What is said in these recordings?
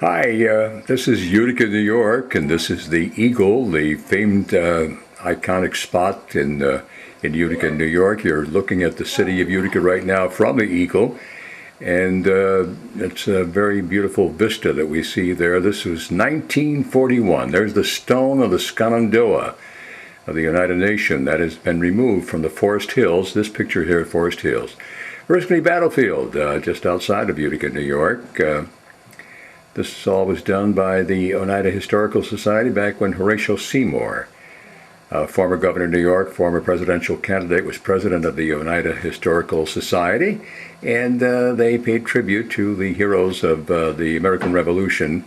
Hi, this is Utica, New York, and this is the Eagle, the famed iconic spot in Utica, New York. You're looking at the city of Utica right now from the Eagle, and it's a very beautiful vista that we see there. This was 1941. There's the stone of the Shenandoah of the United Nations that has been removed from the Forest Hills. This picture here, Forest Hills. Oriskany Battlefield, just outside of Utica, New York. This all was done by the Oneida Historical Society back when Horatio Seymour, former governor of New York, former presidential candidate, was president of the Oneida Historical Society, and they paid tribute to the heroes of the American Revolution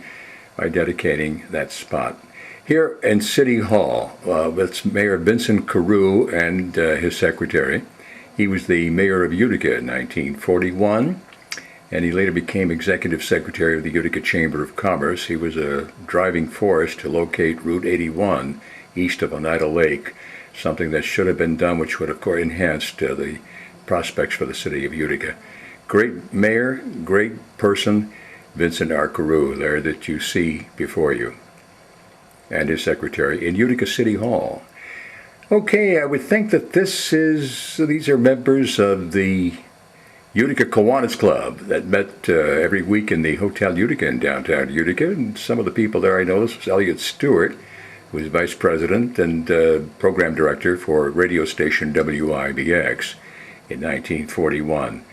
by dedicating that spot. Here in City Hall, it's Mayor Vincent Carew and his secretary. He was the mayor of Utica in 1941. And he later became executive secretary of the Utica Chamber of Commerce. He was a driving force to locate Route 81 east of Oneida Lake, something that should have been done, which would have enhanced the prospects for the city of Utica. Great mayor, great person, Vincent R. Carew, there that you see before you, and his secretary in Utica City Hall. Okay, I would think that these are members of the Utica Kiwanis Club that met every week in the Hotel Utica in downtown Utica. And some of the people there I know, this was Elliot Stewart, who was vice president and program director for radio station WIBX in 1941.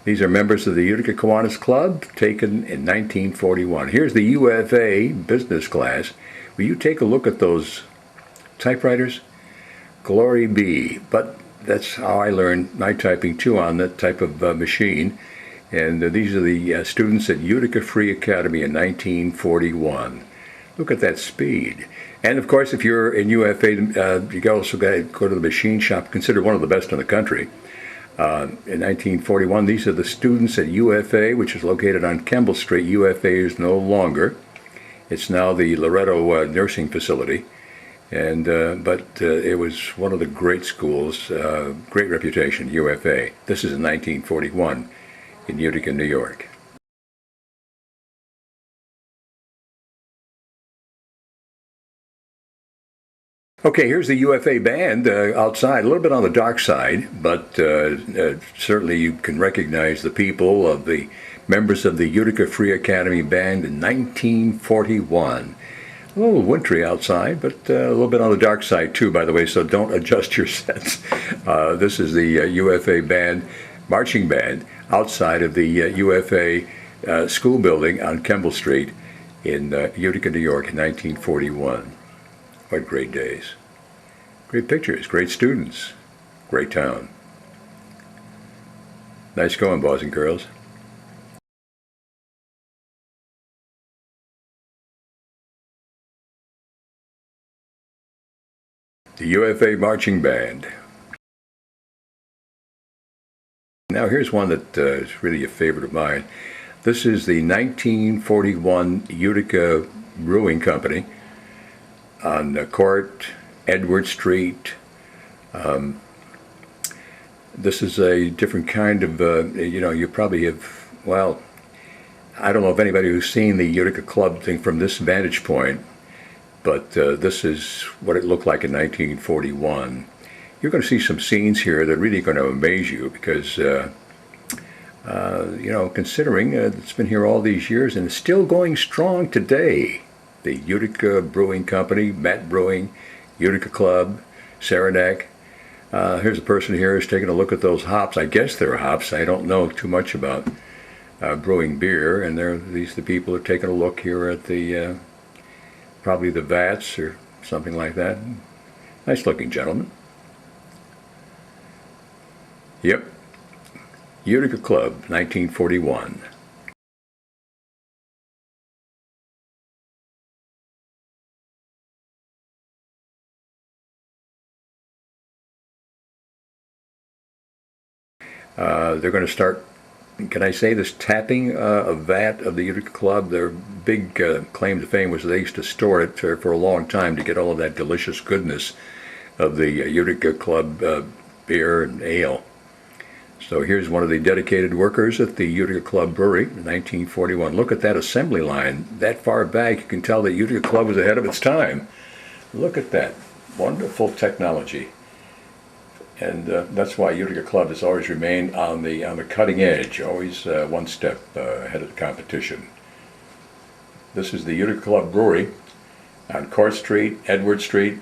These are members of the Utica Kiwanis Club taken in 1941. Here's the UFA business class. Will you take a look at those typewriters? Glory be. But that's how I learned my typing too, on that type of machine. And these are the students at Utica Free Academy in 1941. Look at that speed. And of course, if you're in UFA, you also got to go to the machine shop, considered one of the best in the country. In 1941, these are the students at UFA, which is located on Kemble Street. UFA is no longer. It's now the Loretto Nursing Facility. And but it was one of the great schools, great reputation, UFA. This is in 1941 in Utica, New York. Okay, here's the UFA band outside, a little bit on the dark side, but certainly you can recognize the people of the members of the Utica Free Academy Band in 1941. A little wintry outside, but a little bit on the dark side too, by the way, so don't adjust your sets. This is the UFA band, marching band, outside of the UFA school building on Kemble Street in Utica, New York in 1941. What great days. Great pictures, great students, great town. Nice going, boys and girls. The UFA Marching Band. Now here's one that is really a favorite of mine. This is the 1941 Utica Brewing Company on Court, Edward Street. This is a different kind of, you probably have, well, I don't know if anybody who's seen the Utica Club thing from this vantage point, but this is what it looked like in 1941. You're going to see some scenes here that are really going to amaze you because, considering it's been here all these years and it's still going strong today. The Utica Brewing Company, Matt Brewing, Utica Club, Saranac. Here's a person here who's taking a look at those hops. I guess they're hops. I don't know too much about brewing beer. And these are the people who are taking a look here at the probably the vats or something like that. Nice looking gentleman. Yep. Utica Club, 1941. They're going to start, can I say this, tapping a vat of the Utica Club. Their big claim to fame was they used to store it for a long time to get all of that delicious goodness of the Utica Club beer and ale. So here's one of the dedicated workers at the Utica Club Brewery in 1941. Look at that assembly line. That far back, you can tell that Utica Club was ahead of its time. Look at that. Wonderful technology. And that's why Utica Club has always remained on the cutting edge, always one step ahead of the competition. This is the Utica Club Brewery on Court Street, Edward Street,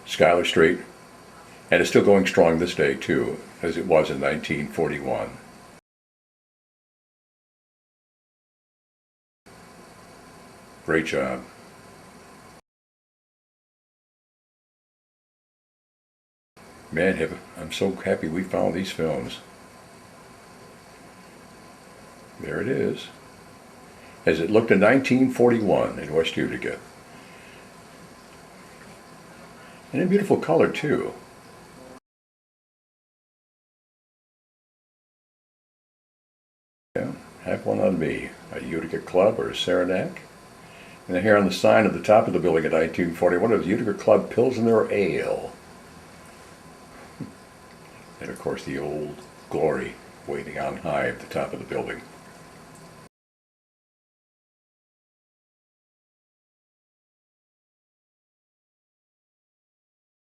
Schuyler Street, and it's still going strong this day too, as it was in 1941. Great job. Man, I'm so happy we found these films. There it is. As it looked in 1941 in West Utica. And in beautiful color too. Yeah, have one on me. A Utica Club or a Saranac. And here on the sign at the top of the building in 1941 is Utica Club Pilsner Ale. And of course the old glory waiting on high at the top of the building.